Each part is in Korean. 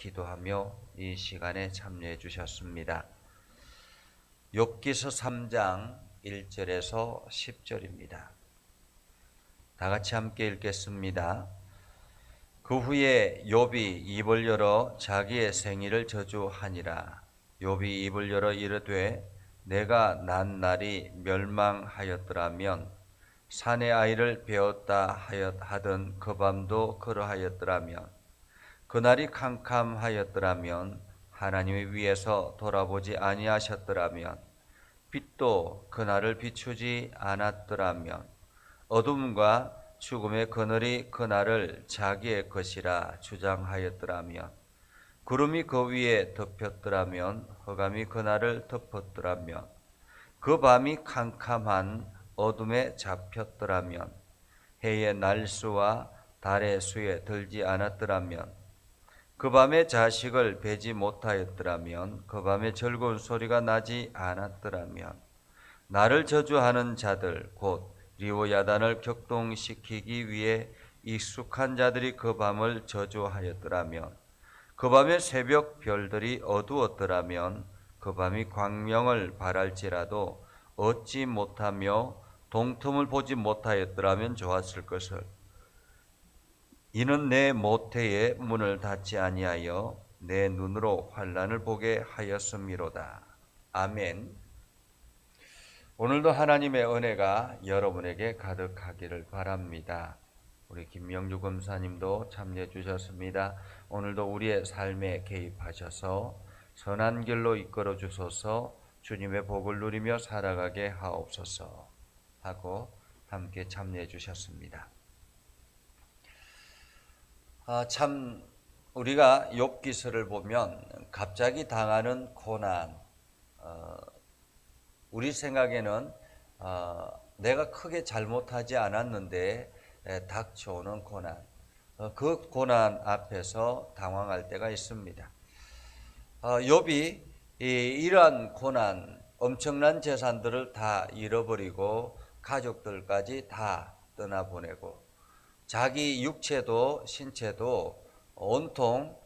기도하며 이 시간에 참여해 주셨습니다. 욥기서 3장 1절에서 10절입니다. 다 같이 함께 읽겠습니다. 그 후에 욥이 입을 열어 자기의 생일을 저주하니라. 욥이 입을 열어 이르되 내가 난 날이 멸망하였더라면 산의 아이를 베었다 하던 그 밤도 그러하였더라면 그날이 캄캄하였더라면 하나님의 위에서 돌아보지 아니하셨더라면 빛도 그날을 비추지 않았더라면 어둠과 죽음의 그늘이 그날을 자기의 것이라 주장하였더라면 구름이 그 위에 덮였더라면 흑암이 그날을 덮었더라면 그 밤이 캄캄한 어둠에 잡혔더라면 해의 날수와 달의 수에 들지 않았더라면 그 밤에 자식을 베지 못하였더라면 그 밤에 즐거운 소리가 나지 않았더라면 나를 저주하는 자들 곧 리오야단을 격동시키기 위해 익숙한 자들이 그 밤을 저주하였더라면 그 밤에 새벽 별들이 어두웠더라면 그 밤이 광명을 발할지라도 얻지 못하며 동틈을 보지 못하였더라면 좋았을 것을. 이는 내 모태의 문을 닫지 아니하여 내 눈으로 환난을 보게 하였음이로다. 아멘. 오늘도 하나님의 은혜가 여러분에게 가득하기를 바랍니다. 우리 김명주 검사님도 참여해 주셨습니다. 오늘도 우리의 삶에 개입하셔서 선한 길로 이끌어 주소서. 주님의 복을 누리며 살아가게 하옵소서 하고 함께 참여해 주셨습니다. 참 우리가 욥기서를 보면 갑자기 당하는 고난, 우리 생각에는 내가 크게 잘못하지 않았는데 닥쳐오는 고난, 그 고난 앞에서 당황할 때가 있습니다. 욥이 이러한 고난, 엄청난 재산들을 다 잃어버리고 가족들까지 다 떠나보내고 자기 육체도 신체도 온통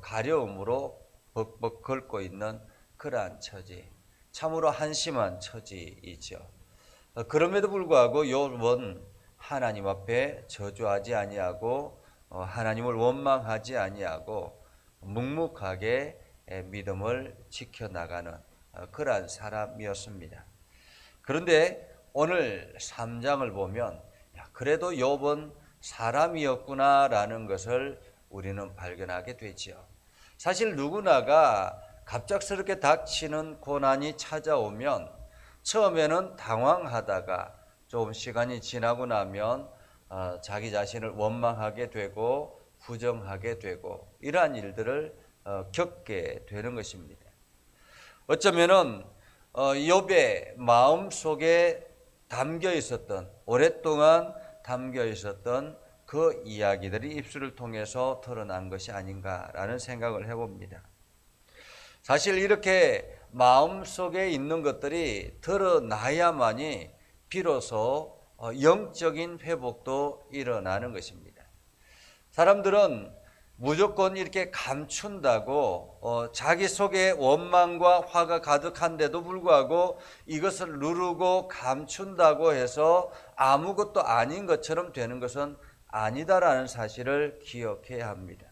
가려움으로 벅벅 긁고 있는 그러한 처지, 참으로 한심한 처지이죠. 그럼에도 불구하고 욥은 하나님 앞에 저주하지 아니하고 하나님을 원망하지 아니하고 묵묵하게 믿음을 지켜나가는 그러한 사람이었습니다. 그런데 오늘 3장을 보면 그래도 욥은 사람이었구나라는 것을 우리는 발견하게 되지요. 사실 누구나가 갑작스럽게 닥치는 고난이 찾아오면 처음에는 당황하다가 좀 시간이 지나고 나면 자기 자신을 원망하게 되고 부정하게 되고 이러한 일들을 겪게 되는 것입니다. 어쩌면은 욥의 마음속에 담겨 있었던, 오랫동안 담겨 있었던 그 이야기들이 입술을 통해서 드러난 것이 아닌가라는 생각을 해봅니다. 사실 이렇게 마음속에 있는 것들이 드러나야만이 비로소 영적인 회복도 일어나는 것입니다. 사람들은 무조건 이렇게 감춘다고 자기 속에 원망과 화가 가득한데도 불구하고 이것을 누르고 감춘다고 해서 아무것도 아닌 것처럼 되는 것은 아니다라는 사실을 기억해야 합니다.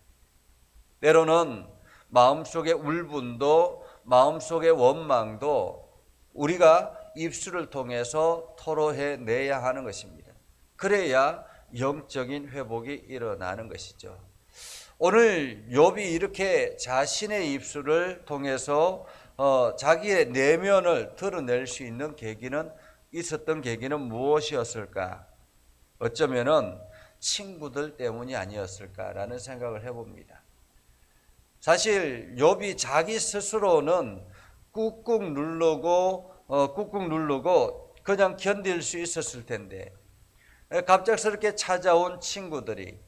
때로는 마음속의 울분도 마음속의 원망도 우리가 입술을 통해서 토로해내야 하는 것입니다. 그래야 영적인 회복이 일어나는 것이죠. 오늘 욥이 이렇게 자신의 입술을 통해서 자기의 내면을 드러낼 수 있는 있었던 계기는 무엇이었을까? 어쩌면은 친구들 때문이 아니었을까라는 생각을 해봅니다. 사실 욥이 자기 스스로는 꾹꾹 누르고 그냥 견딜 수 있었을 텐데 갑작스럽게 찾아온 친구들이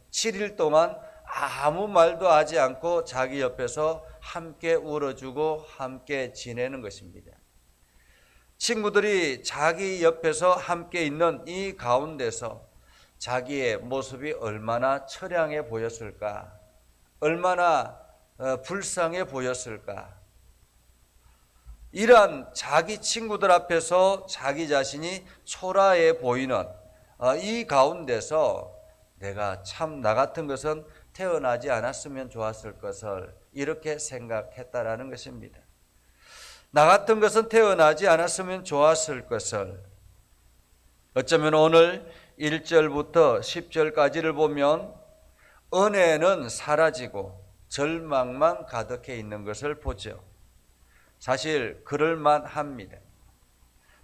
7일 동안 아무 말도 하지 않고 자기 옆에서 함께 울어주고 함께 지내는 것입니다. 친구들이 자기 옆에서 함께 있는 이 가운데서 자기의 모습이 얼마나 처량해 보였을까? 얼마나 불쌍해 보였을까. 이러한 자기 친구들 앞에서 자기 자신이 초라해 보이는 이 가운데서 내가 참 나 같은 것은 태어나지 않았으면 좋았을 것을 이렇게 생각했다라는 것입니다. 나 같은 것은 태어나지 않았으면 좋았을 것을. 어쩌면 오늘 1절부터 10절까지를 보면 은혜는 사라지고 절망만 가득해 있는 것을 보죠. 사실 그럴만합니다.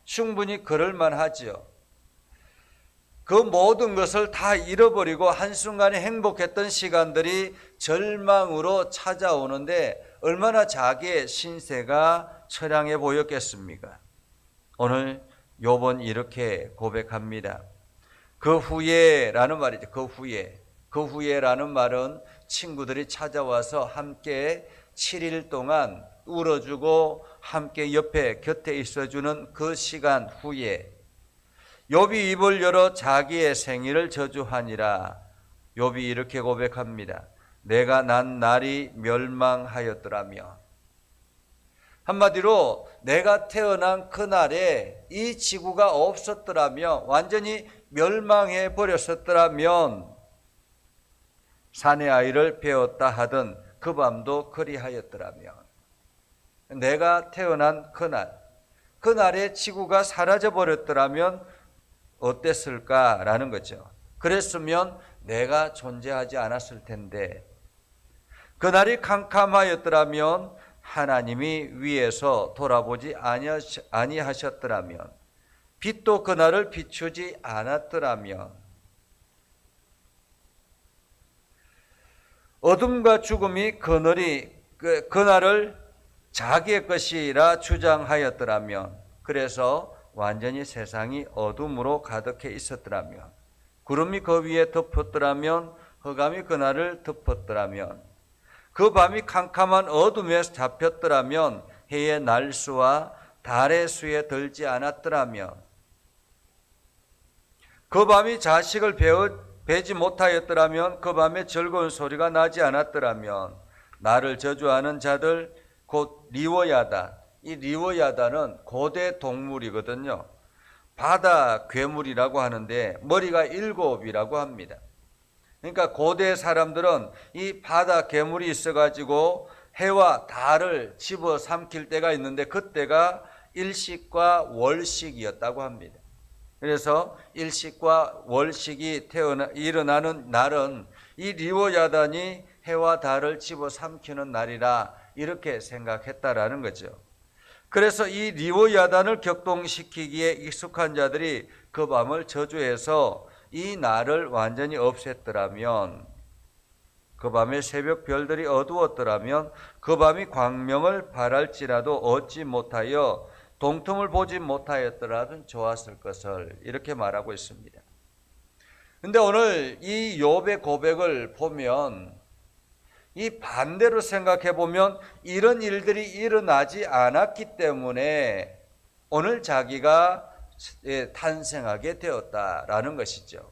충분히 그럴만하지요. 그 모든 것을 다 잃어버리고 한순간에 행복했던 시간들이 절망으로 찾아오는데 얼마나 자기의 신세가 처량해 보였겠습니까? 오늘 욥은 이렇게 고백합니다. 그 후에라는 말이죠. 그 후에라는 말은 친구들이 찾아와서 함께 7일 동안 울어주고 함께 옆에 곁에 있어주는 그 시간 후에 욥이 입을 열어 자기의 생일을 저주하니라. 욥이 이렇게 고백합니다. 내가 난 날이 멸망하였더라며. 한마디로 내가 태어난 그날에 이 지구가 없었더라면, 완전히 멸망해 버렸었더라면 사내 아이를 배웠다 하던 그 밤도 그리하였더라면, 내가 태어난 그날에 지구가 사라져 버렸더라면 어땠을까라는 거죠. 그랬으면 내가 존재하지 않았을 텐데, 그날이 캄캄하였더라면 하나님이 위에서 돌아보지 아니하셨더라면, 빛도 그날을 비추지 않았더라면, 어둠과 죽음이 그날을 자기의 것이라 주장하였더라면, 그래서 완전히 세상이 어둠으로 가득해 있었더라면, 구름이 그 위에 덮었더라면, 흑암이 그날을 덮었더라면, 그 밤이 캄캄한 어둠에 잡혔더라면, 해의 날수와 달의 수에 들지 않았더라면, 그 밤이 자식을 베지 못하였더라면, 그 밤에 즐거운 소리가 나지 않았더라면, 나를 저주하는 자들 곧 리워야다. 이 리워야다는 고대 동물이거든요. 바다 괴물이라고 하는데 머리가 7이라고 합니다. 그러니까 고대 사람들은 이 바다 괴물이 있어가지고 해와 달을 집어삼킬 때가 있는데 그때가 일식과 월식이었다고 합니다. 그래서 일식과 월식이 일어나는 날은 이 리워야단이 해와 달을 집어삼키는 날이라 이렇게 생각했다라는 거죠. 그래서 이 리워야단을 격동시키기에 익숙한 자들이 그 밤을 저주해서 이 날을 완전히 없앴더라면, 그 밤에 새벽 별들이 어두웠더라면, 그 밤이 광명을 발할지라도 얻지 못하여 동틈을 보지 못하였더라도 좋았을 것을 이렇게 말하고 있습니다. 그런데 오늘 이 욥의 고백을 보면 이 반대로 생각해 보면 이런 일들이 일어나지 않았기 때문에 오늘 자기가 탄생하게 되었다라는 것이죠.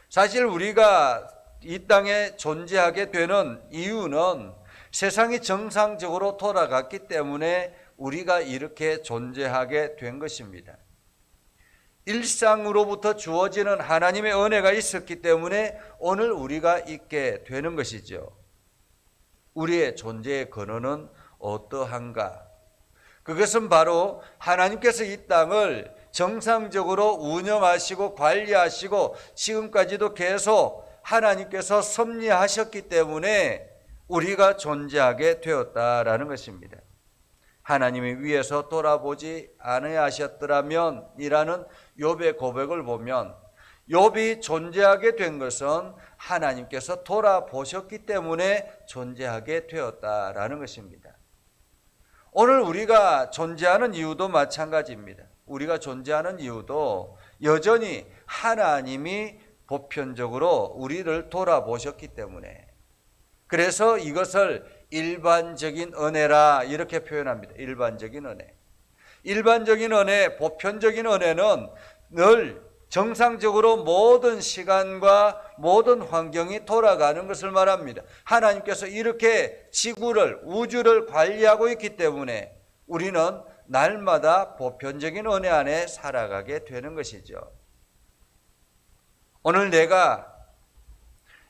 사실 우리가 이 땅에 존재하게 되는 이유는 세상이 정상적으로 돌아갔기 때문에 우리가 이렇게 존재하게 된 것입니다. 일상으로부터 주어지는 하나님의 은혜가 있었기 때문에 오늘 우리가 있게 되는 것이죠. 우리의 존재의 근원은 어떠한가? 그것은 바로 하나님께서 이 땅을 정상적으로 운영하시고 관리하시고 지금까지도 계속 하나님께서 섭리하셨기 때문에 우리가 존재하게 되었다라는 것입니다. 하나님이 위에서 돌아보지 아니하셨더라면 이라는 욥의 고백을 보면 욥이 존재하게 된 것은 하나님께서 돌아보셨기 때문에 존재하게 되었다라는 것입니다. 오늘 우리가 존재하는 이유도 마찬가지입니다. 우리가 존재하는 이유도 여전히 하나님이 보편적으로 우리를 돌아보셨기 때문에, 그래서 이것을 일반적인 은혜라 이렇게 표현합니다. 일반적인 은혜. 일반적인 은혜, 보편적인 은혜는 늘 정상적으로 모든 시간과 모든 환경이 돌아가는 것을 말합니다. 하나님께서 이렇게 지구를, 우주를 관리하고 있기 때문에 우리는 날마다 보편적인 은혜 안에 살아가게 되는 것이죠. 오늘 내가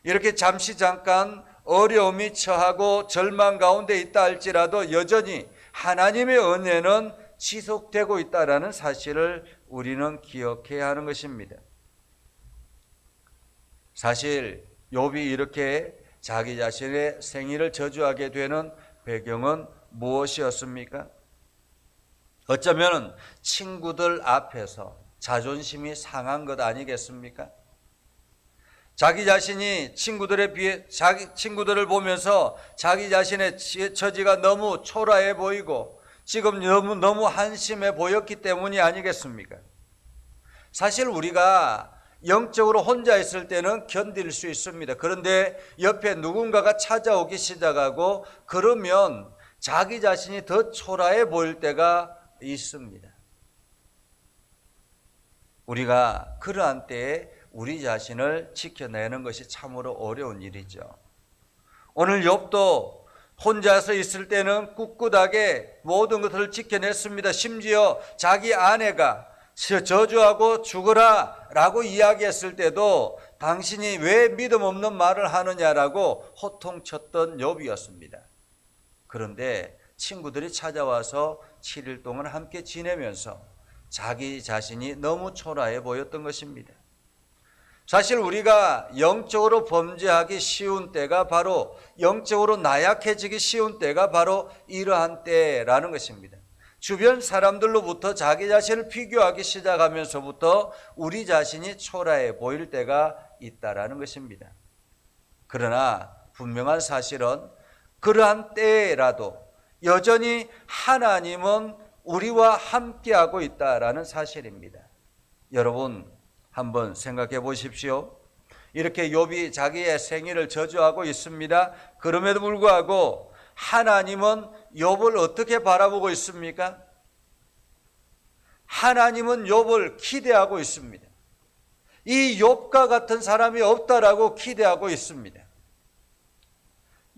이렇게 잠깐 어려움이 처하고 절망 가운데 있다 할지라도 여전히 하나님의 은혜는 지속되고 있다는 사실을 우리는 기억해야 하는 것입니다. 사실 욥이 이렇게 자기 자신의 생일을 저주하게 되는 배경은 무엇이었습니까? 어쩌면 친구들 앞에서 자존심이 상한 것 아니겠습니까? 자기 자신이 친구들을 보면서 자기 자신의 처지가 너무 초라해 보이고 지금 너무 한심해 보였기 때문이 아니겠습니까? 사실 우리가 영적으로 혼자 있을 때는 견딜 수 있습니다. 그런데 옆에 누군가가 찾아오기 시작하고 그러면 자기 자신이 더 초라해 보일 때가 있습니다. 우리가 그러한 때에 우리 자신을 지켜내는 것이 참으로 어려운 일이죠. 오늘 욥도 혼자서 있을 때는 꿋꿋하게 모든 것을 지켜냈습니다. 심지어 자기 아내가 저주하고 죽으라 라고 이야기했을 때도 당신이 왜 믿음 없는 말을 하느냐라고 호통쳤던 욥이었습니다. 그런데 친구들이 찾아와서 7일 동안 함께 지내면서 자기 자신이 너무 초라해 보였던 것입니다. 사실 우리가 영적으로 범죄하기 쉬운 때가 바로 영적으로 나약해지기 쉬운 때가 바로 이러한 때라는 것입니다. 주변 사람들로부터 자기 자신을 비교하기 시작하면서부터 우리 자신이 초라해 보일 때가 있다라는 것입니다. 그러나 분명한 사실은 그러한 때라도 여전히 하나님은 우리와 함께하고 있다라는 사실입니다. 여러분 한번 생각해 보십시오. 이렇게 욥이 자기의 생일을 저주하고 있습니다. 그럼에도 불구하고 하나님은 욥을 어떻게 바라보고 있습니까? 하나님은 욥을 기대하고 있습니다. 이 욥과 같은 사람이 없다라고 기대하고 있습니다.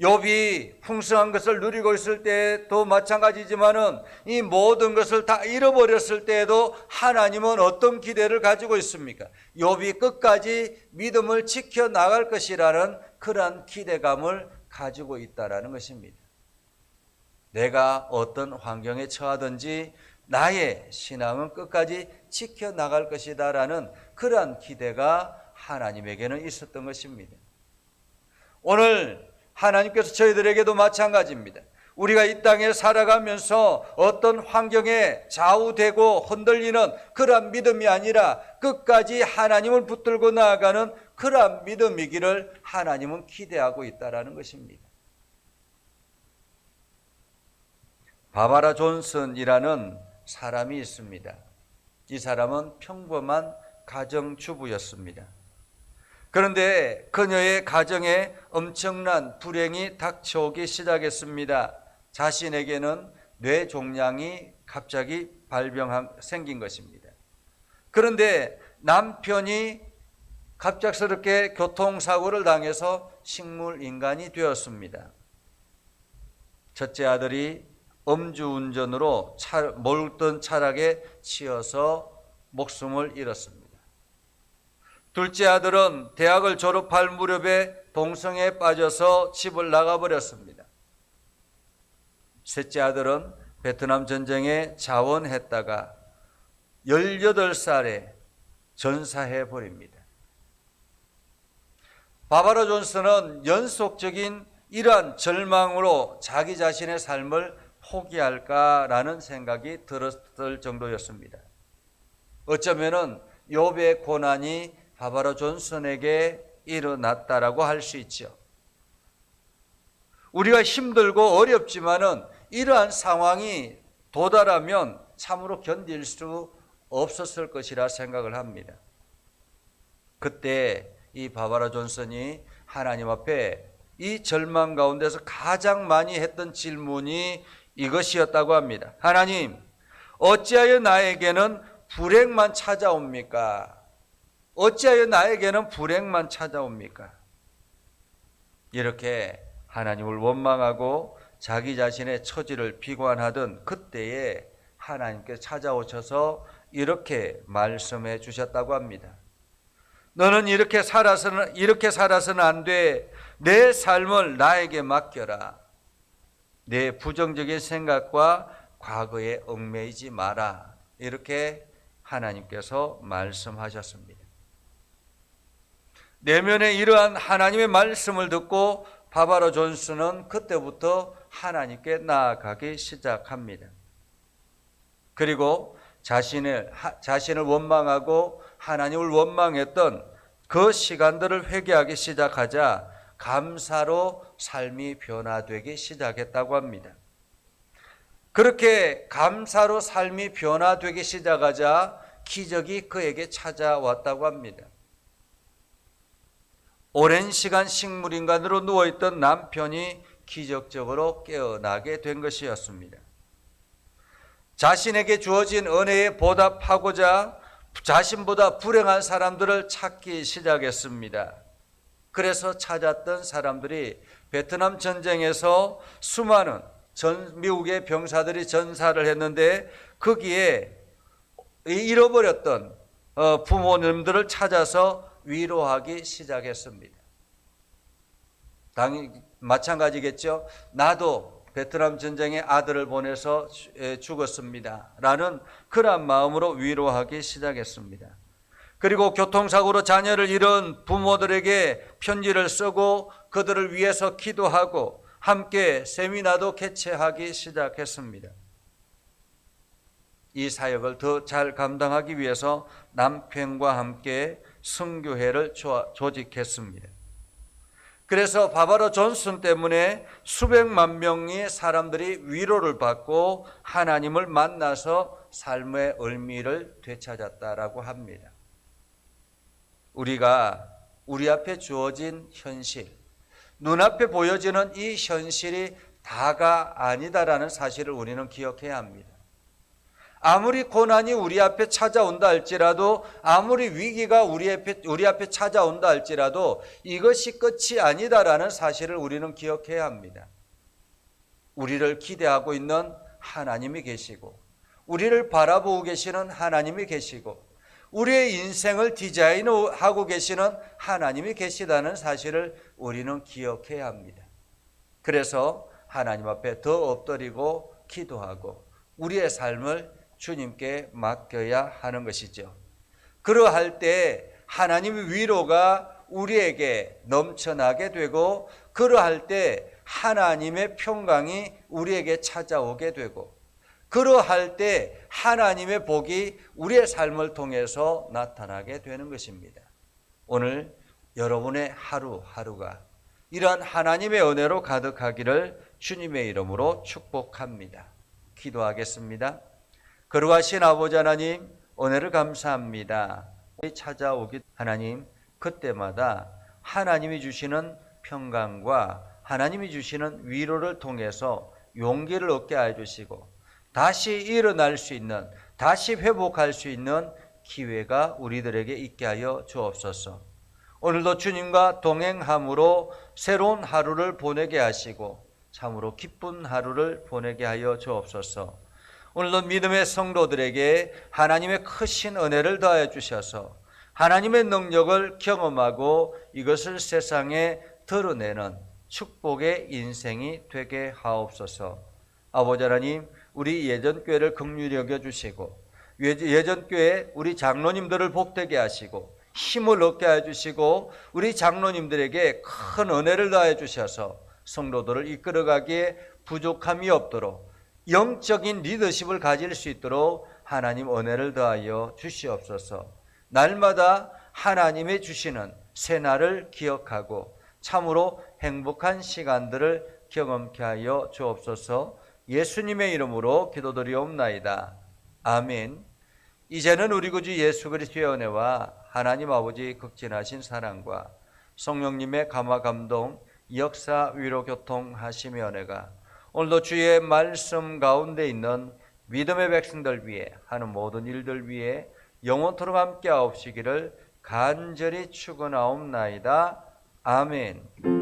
욥이 풍성한 것을 누리고 있을 때도 마찬가지지만은 이 모든 것을 다 잃어버렸을 때에도 하나님은 어떤 기대를 가지고 있습니까? 욥이 끝까지 믿음을 지켜나갈 것이라는 그러한 기대감을 가지고 있다라는 것입니다. 내가 어떤 환경에 처하든지 나의 신앙은 끝까지 지켜나갈 것이다라는 그러한 기대가 하나님에게는 있었던 것입니다. 오늘 하나님께서 저희들에게도 마찬가지입니다. 우리가 이 땅에 살아가면서 어떤 환경에 좌우되고 흔들리는 그러한 믿음이 아니라 끝까지 하나님을 붙들고 나아가는 그러한 믿음이기를 하나님은 기대하고 있다는 것입니다. 바바라 존슨이라는 사람이 있습니다. 이 사람은 평범한 가정주부였습니다. 그런데 그녀의 가정에 엄청난 불행이 닥쳐오기 시작했습니다. 자신에게는 뇌종양이 갑자기 생긴 것입니다. 그런데 남편이 갑작스럽게 교통사고를 당해서 식물인간이 되었습니다. 첫째 아들이 음주운전으로 몰던 차량에 치여서 목숨을 잃었습니다. 둘째 아들은 대학을 졸업할 무렵에 동성애에 빠져서 집을 나가버렸습니다. 셋째 아들은 베트남 전쟁에 자원했다가 18살에 전사해버립니다. 바바라 존슨은 연속적인 이러한 절망으로 자기 자신의 삶을 포기할까라는 생각이 들었을 정도였습니다. 어쩌면은 욥의 고난이 바바라 존슨에게 일어났다라고 할 수 있죠. 우리가 힘들고 어렵지만은 이러한 상황이 도달하면 참으로 견딜 수 없었을 것이라 생각을 합니다. 그때 이 바바라 존슨이 하나님 앞에 이 절망 가운데서 가장 많이 했던 질문이 이것이었다고 합니다. 하나님, 어찌하여 나에게는 불행만 찾아옵니까? 어찌하여 나에게는 불행만 찾아옵니까? 이렇게 하나님을 원망하고 자기 자신의 처지를 비관하던 그때에 하나님께 찾아오셔서 이렇게 말씀해 주셨다고 합니다. 너는 이렇게 살아서는 안 돼. 내 삶을 나에게 맡겨라. 내 부정적인 생각과 과거에 얽매이지 마라. 이렇게 하나님께서 말씀하셨습니다. 내면에 이러한 하나님의 말씀을 듣고 바바로 존슨은 그때부터 하나님께 나아가기 시작합니다. 그리고 자신을 원망하고 하나님을 원망했던 그 시간들을 회개하기 시작하자 감사로 삶이 변화되기 시작했다고 합니다. 그렇게 감사로 삶이 변화되기 시작하자 기적이 그에게 찾아왔다고 합니다. 오랜 시간 식물인간으로 누워있던 남편이 기적적으로 깨어나게 된 것이었습니다. 자신에게 주어진 은혜에 보답하고자 자신보다 불행한 사람들을 찾기 시작했습니다. 그래서 찾았던 사람들이 베트남 전쟁에서 수많은 미국의 병사들이 전사를 했는데 거기에 잃어버렸던 부모님들을 찾아서 위로하기 시작했습니다. 당연히 마찬가지겠죠. 나도 베트남 전쟁에 아들을 보내서 죽었습니다. 라는 그런 마음으로 위로하기 시작했습니다. 그리고 교통사고로 자녀를 잃은 부모들에게 편지를 쓰고 그들을 위해서 기도하고 함께 세미나도 개최하기 시작했습니다. 이 사역을 더 잘 감당하기 위해서 남편과 함께 선교회를 조직했습니다. 그래서 바바로 존슨 때문에 수백만 명의 사람들이 위로를 받고 하나님을 만나서 삶의 의미를 되찾았다라고 합니다. 우리가 우리 앞에 주어진 현실, 눈앞에 보여지는 이 현실이 다가 아니다라는 사실을 우리는 기억해야 합니다. 아무리 고난이 우리 앞에 찾아온다 할지라도, 아무리 위기가 우리 앞에 찾아온다 할지라도 이것이 끝이 아니다라는 사실을 우리는 기억해야 합니다. 우리를 기대하고 있는 하나님이 계시고, 우리를 바라보고 계시는 하나님이 계시고, 우리의 인생을 디자인하고 계시는 하나님이 계시다는 사실을 우리는 기억해야 합니다. 그래서 하나님 앞에 더 엎드리고 기도하고 우리의 삶을 주님께 맡겨야 하는 것이죠. 그러할 때 하나님의 위로가 우리에게 넘쳐나게 되고, 그러할 때 하나님의 평강이 우리에게 찾아오게 되고, 그러할 때 하나님의 복이 우리의 삶을 통해서 나타나게 되는 것입니다. 오늘 여러분의 하루하루가 이러한 하나님의 은혜로 가득하기를 주님의 이름으로 축복합니다. 기도하겠습니다. 거룩하신 아버지 하나님, 은혜를 감사합니다. 찾아오기 하나님, 그때마다 하나님이 주시는 평강과 하나님이 주시는 위로를 통해서 용기를 얻게 해주시고 다시 일어날 수 있는, 다시 회복할 수 있는 기회가 우리들에게 있게 하여 주옵소서. 오늘도 주님과 동행함으로 새로운 하루를 보내게 하시고 참으로 기쁜 하루를 보내게 하여 주옵소서. 오늘도 믿음의 성도들에게 하나님의 크신 은혜를 더하여 주셔서 하나님의 능력을 경험하고 이것을 세상에 드러내는 축복의 인생이 되게 하옵소서. 아버지 하나님, 우리 예전교회를 긍휼히 여겨주시고 예전교회 우리 장로님들을 복되게 하시고 힘을 얻게 해주시고 우리 장로님들에게 큰 은혜를 더해 주셔서 성도들을 이끌어가기에 부족함이 없도록 영적인 리더십을 가질 수 있도록 하나님 은혜를 더하여 주시옵소서. 날마다 하나님의 주시는 새날을 기억하고 참으로 행복한 시간들을 경험케 하여 주옵소서. 예수님의 이름으로 기도드리옵나이다. 아멘. 이제는 우리 구주 예수 그리스도의 은혜와 하나님 아버지 극진하신 사랑과 성령님의 감화 감동 역사 위로 교통하심의 은혜가 오늘도 주의 말씀 가운데 있는 믿음의 백성들 위해 하는 모든 일들 위해 영원토록 함께 하옵시기를 간절히 축원하옵나이다. 아멘.